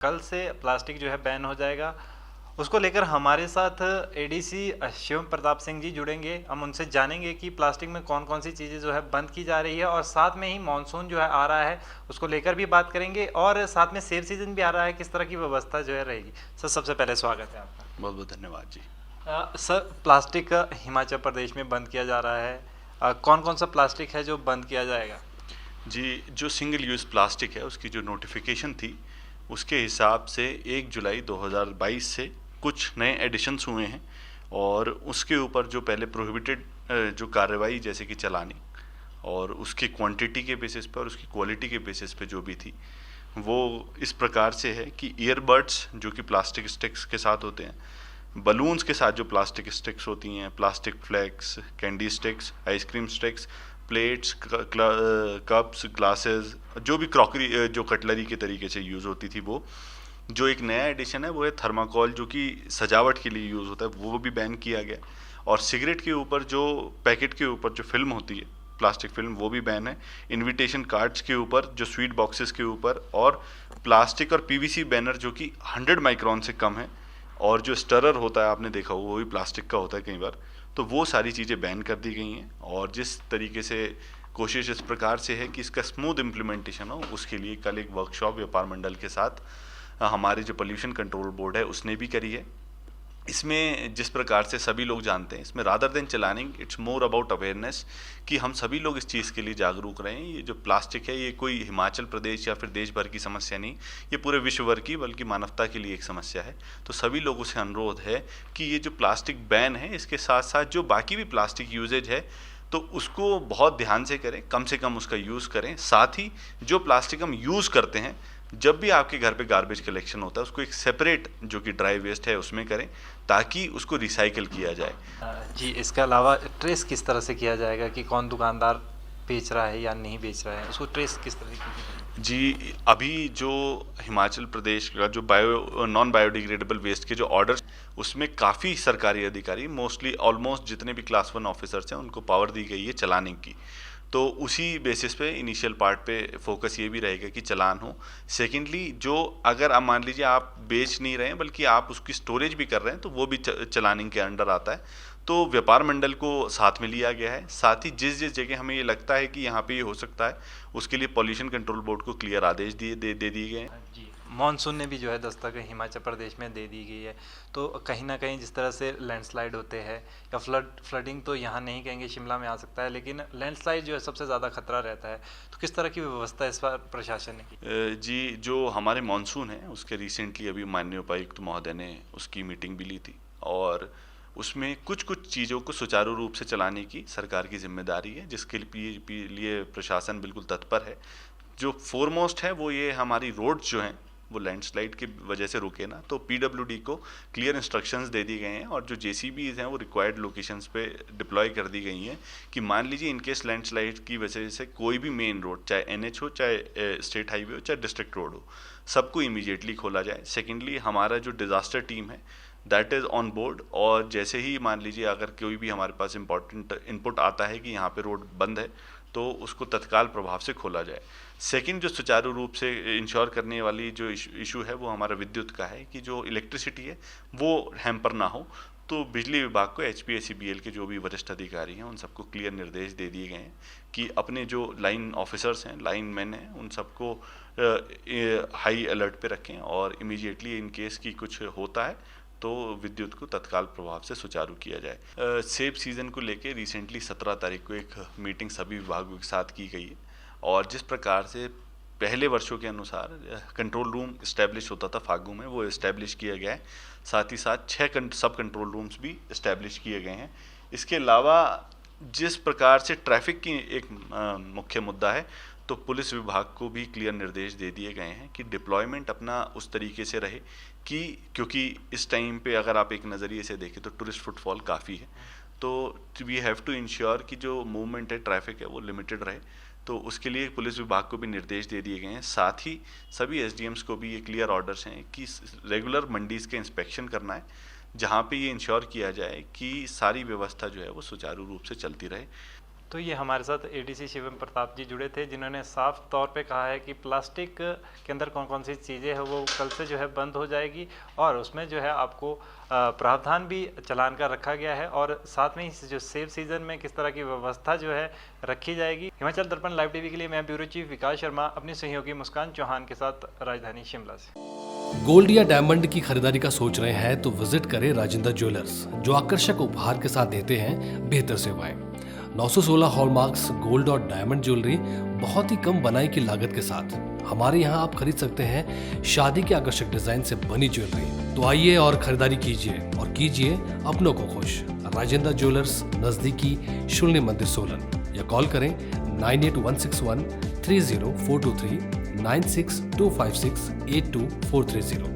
कल से प्लास्टिक जो है बैन हो जाएगा। उसको लेकर हमारे साथ एडीसी शिव प्रताप सिंह जी जुड़ेंगे। हम उनसे जानेंगे कि प्लास्टिक में कौन कौन सी चीज़ें जो है बंद की जा रही है, और साथ में ही मानसून जो है आ रहा है उसको लेकर भी बात करेंगे, और साथ में सेब सीजन भी आ रहा है, किस तरह की व्यवस्था जो है रहेगी। सर, सबसे पहले स्वागत है आपका। बहुत बहुत धन्यवाद जी। सर, प्लास्टिक हिमाचल प्रदेश में बंद किया जा रहा है। कौन कौन सा प्लास्टिक है जो बंद किया जाएगा? जी, जो सिंगल यूज़ प्लास्टिक है उसकी जो नोटिफिकेशन थी उसके हिसाब से 1 जुलाई 2022 से कुछ नए एडिशंस हुए हैं, और उसके ऊपर जो पहले प्रोहिबिटेड जो कार्रवाई जैसे कि चलानी और उसकी क्वांटिटी के बेसिस पे और उसकी क्वालिटी के बेसिस पे जो भी थी, वो इस प्रकार से है कि ईयरबड्स जो कि प्लास्टिक स्टिक्स के साथ होते हैं, बलून्स के साथ जो प्लास्टिक स्टिक्स होती हैं, plastic flakes, candy sticks, ice cream sticks, plates, cups, glasses, जो भी क्रॉकरी जो कटलरी के तरीके से यूज़ होती थी, वो जो एक नया एडिशन है वो है थर्माकोल, जो कि सजावट के लिए यूज़ होता है, वो भी बैन किया गया। और सिगरेट के ऊपर जो पैकेट के ऊपर जो फिल्म होती है, प्लास्टिक फिल्म, वो भी बैन है। इनविटेशन कार्ड्स के ऊपर, जो स्वीट बॉक्सेस के ऊपर, और प्लास्टिक और पीवीसी बैनर जो कि 100 माइक्रोन से कम है, और जो स्टरर होता है आपने देखा वो भी प्लास्टिक का होता है कई बार, तो वो सारी चीज़ें बैन कर दी गई हैं। और जिस तरीके से कोशिश इस प्रकार से है कि इसका स्मूथ इम्प्लीमेंटेशन हो, उसके लिए कल एक वर्कशॉप व्यापार मंडल के साथ हमारे जो पोल्यूशन कंट्रोल बोर्ड है उसने भी करी है। इसमें जिस प्रकार से सभी लोग जानते हैं, इसमें रादर देन चलानिंग, इट्स मोर अबाउट अवेयरनेस, कि हम सभी लोग इस चीज़ के लिए जागरूक रहें। ये जो प्लास्टिक है ये कोई हिमाचल प्रदेश या फिर देश भर की समस्या नहीं, ये पूरे विश्व भर की बल्कि मानवता के लिए एक समस्या है। तो सभी लोगों से अनुरोध है कि ये जो प्लास्टिक बैन है इसके साथ साथ जो बाकी भी प्लास्टिक यूजेज है तो उसको बहुत ध्यान से कम उसका यूज़ करें। साथ ही जो प्लास्टिक हम यूज़ करते हैं, जब भी आपके घर पे गार्बेज कलेक्शन होता है उसको एक सेपरेट जो कि ड्राई वेस्ट है उसमें करें, ताकि उसको रिसाइकिल किया जाए। जी, इसके अलावा ट्रेस किस तरह से किया जाएगा कि कौन दुकानदार बेच रहा है या नहीं बेच रहा है, उसको ट्रेस किस तरह की? जी, अभी जो हिमाचल प्रदेश का जो नॉन बायोडिग्रेडेबल वेस्ट के जो ऑर्डर, उसमें काफ़ी सरकारी अधिकारी, मोस्टली ऑलमोस्ट जितने भी क्लास 1 ऑफिसर्स हैं उनको पावर दी गई है चलाने की। तो उसी बेसिस पे इनिशियल पार्ट पे फोकस ये भी रहेगा कि चलान हो। सेकेंडली, जो अगर आप मान लीजिए आप बेच नहीं रहे हैं बल्कि आप उसकी स्टोरेज भी कर रहे हैं, तो वो भी चलानिंग के अंडर आता है। तो व्यापार मंडल को साथ में लिया गया है। साथ ही जिस जिस जगह हमें ये लगता है कि यहाँ पे ये हो सकता है, उसके लिए पॉल्यूशन कंट्रोल बोर्ड को क्लियर आदेश दे दिए गए हैं। जी, मानसून ने भी जो है दस्तक हिमाचल प्रदेश में दे दी गई है। तो कहीं ना कहीं जिस तरह से लैंडस्लाइड होते हैं या फ्लडिंग, तो यहाँ नहीं कहेंगे, शिमला में आ सकता है, लेकिन लैंडस्लाइड जो है सबसे ज़्यादा खतरा रहता है। तो किस तरह की व्यवस्था इस बार प्रशासन ने की? जी, जो हमारे मानसून है उसके रिसेंटली अभी माननीय उपायुक्त महोदय ने उसकी मीटिंग भी ली थी, और उसमें कुछ कुछ चीज़ों को सुचारू रूप से चलाने की सरकार की जिम्मेदारी है, जिसके लिए प्रशासन बिल्कुल तत्पर है। जो फोरमोस्ट है वो ये, हमारी रोड्स जो हैं वो लैंडस्लाइड की वजह से रुके ना, तो पीडब्ल्यूडी को क्लियर इंस्ट्रक्शंस दे दिए गए हैं, और जो जेसीबीज हैं वो रिक्वायर्ड लोकेशंस पे डिप्लॉय कर दी गई हैं कि मान लीजिए इनकेस लैंडस्लाइड की वजह से कोई भी मेन रोड, चाहे एनएच हो, चाहे स्टेट हाईवे हो, चाहे डिस्ट्रिक्ट रोड हो, सबको इमीडिएटली खोला जाए। सेकेंडली, हमारा जो डिज़ास्टर टीम है दैट इज़ ऑन बोर्ड, और जैसे ही मान लीजिए अगर कोई भी हमारे पास इंपॉर्टेंट इनपुट आता है कि यहाँ पे रोड बंद है, तो उसको तत्काल प्रभाव से खोला जाए। सेकंड, जो सुचारू रूप से इंश्योर करने वाली जो इशू है वो हमारा विद्युत का है, कि जो इलेक्ट्रिसिटी है वो हैम्पर ना हो। तो बिजली विभाग को HPACBL के जो भी वरिष्ठ अधिकारी हैं उन सबको क्लियर निर्देश दे दिए गए हैं कि अपने जो लाइन ऑफिसर्स हैं, लाइन मैन हैं, उन सबको हाई अलर्ट पे रखें, और इमीडिएटली इन केस की कुछ होता है तो विद्युत को तत्काल प्रभाव से सुचारू किया जाए। सेब सीज़न को लेके रिसेंटली 17 तारीख को एक मीटिंग सभी विभागों के साथ की गई है, और जिस प्रकार से पहले वर्षों के अनुसार कंट्रोल रूम इस्टेब्लिश होता था फागू में, वो इस्टेब्लिश किया गया है। साथ ही साथ 6 सब कंट्रोल रूम्स भी इस्टेब्लिश किए गए हैं। इसके अलावा जिस प्रकार से ट्रैफिक की एक मुख्य मुद्दा है, तो पुलिस विभाग को भी क्लियर निर्देश दे दिए गए हैं कि डिप्लॉयमेंट अपना उस तरीके से रहे कि, क्योंकि इस टाइम पे अगर आप एक नज़रिए से देखें तो टूरिस्ट फुटफॉल काफ़ी है, तो वी हैव टू इंश्योर कि जो मूवमेंट है, ट्रैफिक है, वो लिमिटेड रहे। तो उसके लिए पुलिस विभाग को भी निर्देश दे दिए गए हैं। साथ ही सभी SDMs को भी ये क्लियर ऑर्डर्स हैं कि रेगुलर मंडीज़ के इंस्पेक्शन करना है, जहाँ पे ये इंश्योर किया जाए कि सारी व्यवस्था जो है वो सुचारू रूप से चलती रहे। तो ये हमारे साथ एडीसी शिवम प्रताप जी जुड़े थे, जिन्होंने साफ तौर पे कहा है कि प्लास्टिक के अंदर कौन कौन सी चीज़ें हैं वो कल से जो है बंद हो जाएगी, और उसमें जो है आपको प्रावधान भी चालान का रखा गया है, और साथ में ही जो सेफ सीजन में किस तरह की व्यवस्था जो है रखी जाएगी। हिमाचल दर्पण लाइव टीवी के लिए मैं ब्यूरो चीफ विकास शर्मा अपनी सहयोगी मुस्कान चौहान के साथ राजधानी शिमला से। गोल्ड या डायमंड की खरीदारी का सोच रहे हैं तो विजिट करें राजेंद्र ज्वेलर्स, जो आकर्षक उपहार के साथ देते हैं बेहतर सेवाएं। 916 हॉलमार्क्स गोल्ड और डायमंड ज्वेलरी बहुत ही कम बनाई की लागत के साथ। हमारे यहाँ आप खरीद सकते हैं शादी के आकर्षक डिजाइन से बनी ज्वेलरी। तो आइए और खरीदारी कीजिए और कीजिए अपनों को खुश। राजेंद्र ज्वेलर्स, नजदीकी शून्य मंदिर सोलन, या कॉल करें 9816130423 9625682430।